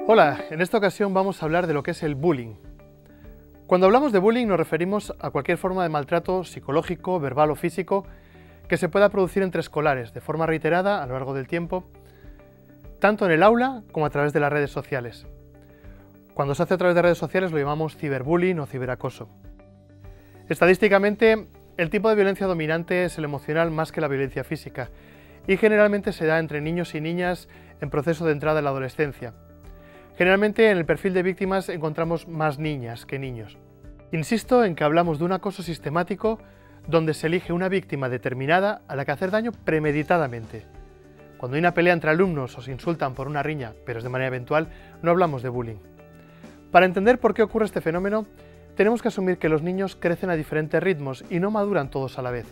Hola, en esta ocasión vamos a hablar de lo que es el bullying. Cuando hablamos de bullying nos referimos a cualquier forma de maltrato psicológico, verbal o físico que se pueda producir entre escolares de forma reiterada a lo largo del tiempo, tanto en el aula como a través de las redes sociales. Cuando se hace a través de redes sociales lo llamamos ciberbullying o ciberacoso. Estadísticamente, el tipo de violencia dominante es el emocional más que la violencia física y generalmente se da entre niños y niñas en proceso de entrada en la adolescencia. Generalmente en el perfil de víctimas encontramos más niñas que niños. Insisto en que hablamos de un acoso sistemático donde se elige una víctima determinada a la que hacer daño premeditadamente. Cuando hay una pelea entre alumnos o se insultan por una riña, pero es de manera eventual, no hablamos de bullying. Para entender por qué ocurre este fenómeno, tenemos que asumir que los niños crecen a diferentes ritmos y no maduran todos a la vez.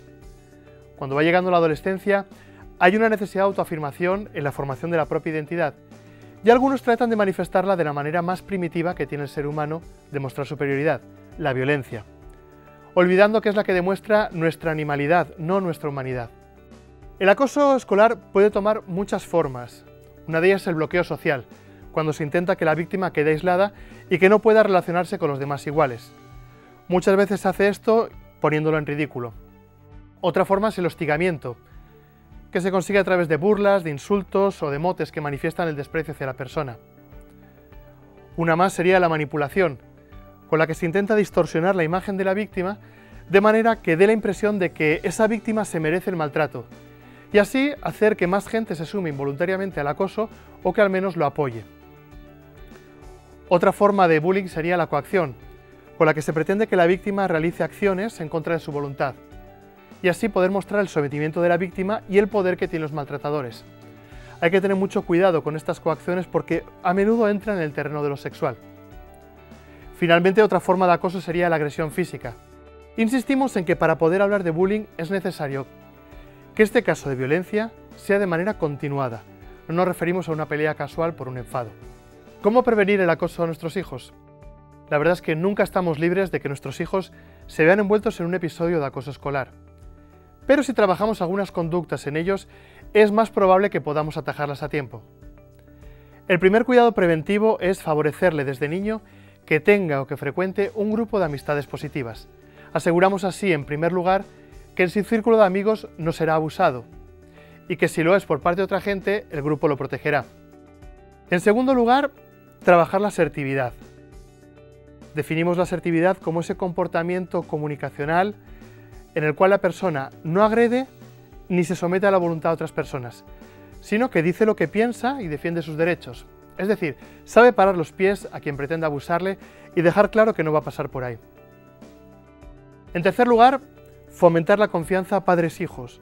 Cuando va llegando la adolescencia, hay una necesidad de autoafirmación en la formación de la propia identidad, y algunos tratan de manifestarla de la manera más primitiva que tiene el ser humano de mostrar superioridad, la violencia, olvidando que es la que demuestra nuestra animalidad, no nuestra humanidad. El acoso escolar puede tomar muchas formas. Una de ellas es el bloqueo social, cuando se intenta que la víctima quede aislada y que no pueda relacionarse con los demás iguales. Muchas veces se hace esto poniéndolo en ridículo. Otra forma es el hostigamiento, que se consigue a través de burlas, de insultos o de motes que manifiestan el desprecio hacia la persona. Una más sería la manipulación, con la que se intenta distorsionar la imagen de la víctima de manera que dé la impresión de que esa víctima se merece el maltrato, y así hacer que más gente se sume involuntariamente al acoso o que al menos lo apoye. Otra forma de bullying sería la coacción, con la que se pretende que la víctima realice acciones en contra de su voluntad, y así poder mostrar el sometimiento de la víctima y el poder que tienen los maltratadores. Hay que tener mucho cuidado con estas coacciones porque a menudo entran en el terreno de lo sexual. Finalmente, otra forma de acoso sería la agresión física. Insistimos en que para poder hablar de bullying es necesario que este caso de violencia sea de manera continuada. No nos referimos a una pelea casual por un enfado. ¿Cómo prevenir el acoso a nuestros hijos? La verdad es que nunca estamos libres de que nuestros hijos se vean envueltos en un episodio de acoso escolar. Pero si trabajamos algunas conductas en ellos, es más probable que podamos atajarlas a tiempo. El primer cuidado preventivo es favorecerle desde niño que tenga o que frecuente un grupo de amistades positivas. Aseguramos así, en primer lugar, que en su círculo de amigos no será abusado, y que si lo es por parte de otra gente, el grupo lo protegerá. En segundo lugar, trabajar la asertividad. Definimos la asertividad como ese comportamiento comunicacional en el cual la persona no agrede ni se somete a la voluntad de otras personas, sino que dice lo que piensa y defiende sus derechos. Es decir, sabe parar los pies a quien pretenda abusarle y dejar claro que no va a pasar por ahí. En tercer lugar, fomentar la confianza padres-hijos,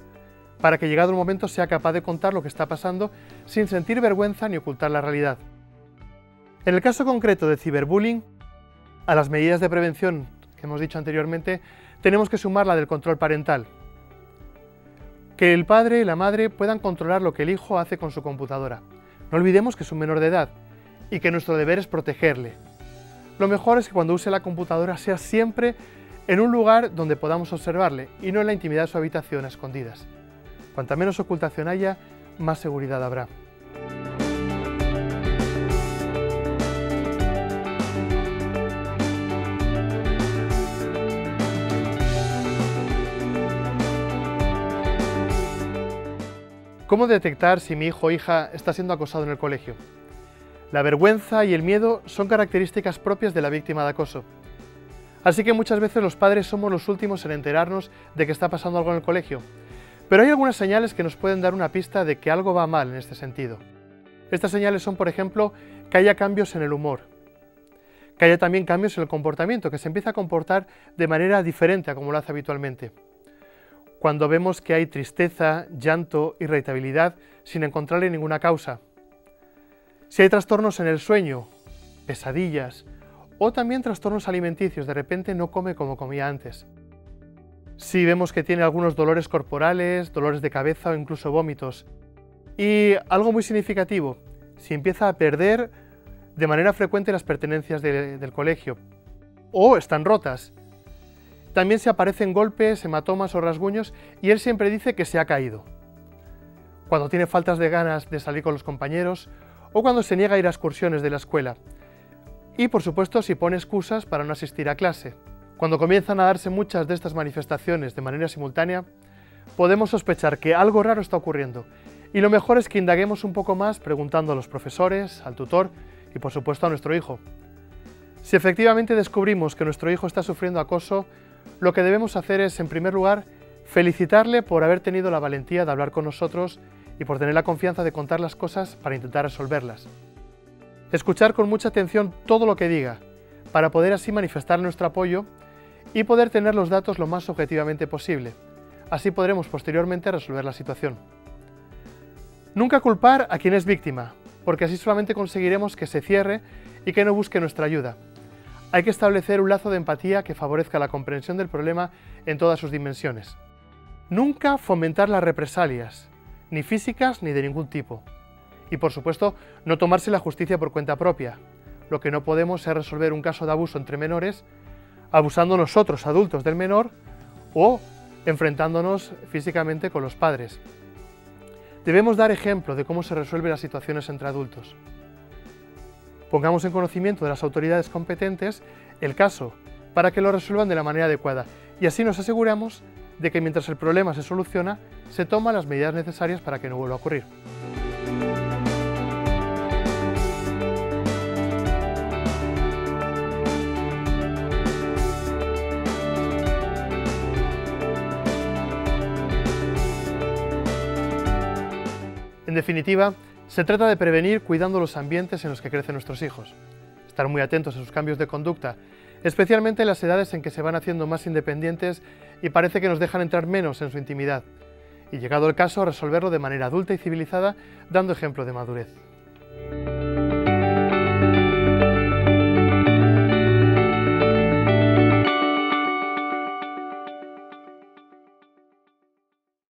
para que llegado el momento sea capaz de contar lo que está pasando sin sentir vergüenza ni ocultar la realidad. En el caso concreto de ciberbullying, a las medidas de prevención que hemos dicho anteriormente, tenemos que sumar la del control parental. Que el padre y la madre puedan controlar lo que el hijo hace con su computadora. No olvidemos que es un menor de edad y que nuestro deber es protegerle. Lo mejor es que cuando use la computadora sea siempre en un lugar donde podamos observarle y no en la intimidad de su habitación a escondidas. Cuanta menos ocultación haya, más seguridad habrá. ¿Cómo detectar si mi hijo o hija está siendo acosado en el colegio? La vergüenza y el miedo son características propias de la víctima de acoso. Así que muchas veces los padres somos los últimos en enterarnos de que está pasando algo en el colegio. Pero hay algunas señales que nos pueden dar una pista de que algo va mal en este sentido. Estas señales son, por ejemplo, que haya cambios en el humor, que haya también cambios en el comportamiento, que se empieza a comportar de manera diferente a como lo hace habitualmente. Cuando vemos que hay tristeza, llanto, irritabilidad, sin encontrarle ninguna causa. Si hay trastornos en el sueño, pesadillas, o también trastornos alimenticios, de repente no come como comía antes. Si vemos que tiene algunos dolores corporales, dolores de cabeza o incluso vómitos. Y algo muy significativo, si empieza a perder de manera frecuente las pertenencias del colegio, o están rotas. También se aparecen golpes, hematomas o rasguños y él siempre dice que se ha caído. Cuando tiene faltas de ganas de salir con los compañeros o cuando se niega a ir a excursiones de la escuela. Y por supuesto si pone excusas para no asistir a clase. Cuando comienzan a darse muchas de estas manifestaciones de manera simultánea, podemos sospechar que algo raro está ocurriendo, y lo mejor es que indaguemos un poco más preguntando a los profesores, al tutor y por supuesto a nuestro hijo. Si efectivamente descubrimos que nuestro hijo está sufriendo acoso, lo que debemos hacer es, en primer lugar, felicitarle por haber tenido la valentía de hablar con nosotros y por tener la confianza de contar las cosas para intentar resolverlas. Escuchar con mucha atención todo lo que diga, para poder así manifestar nuestro apoyo y poder tener los datos lo más objetivamente posible. Así podremos posteriormente resolver la situación. Nunca culpar a quien es víctima, porque así solamente conseguiremos que se cierre y que no busque nuestra ayuda. Hay que establecer un lazo de empatía que favorezca la comprensión del problema en todas sus dimensiones. Nunca fomentar las represalias, ni físicas ni de ningún tipo. Y por supuesto, no tomarse la justicia por cuenta propia. Lo que no podemos es resolver un caso de abuso entre menores abusando nosotros, adultos, del menor o enfrentándonos físicamente con los padres. Debemos dar ejemplo de cómo se resuelven las situaciones entre adultos. Pongamos en conocimiento de las autoridades competentes el caso para que lo resuelvan de la manera adecuada y así nos aseguramos de que mientras el problema se soluciona, se toman las medidas necesarias para que no vuelva a ocurrir. En definitiva, se trata de prevenir cuidando los ambientes en los que crecen nuestros hijos, estar muy atentos a sus cambios de conducta, especialmente en las edades en que se van haciendo más independientes y parece que nos dejan entrar menos en su intimidad, y llegado el caso, resolverlo de manera adulta y civilizada, dando ejemplo de madurez.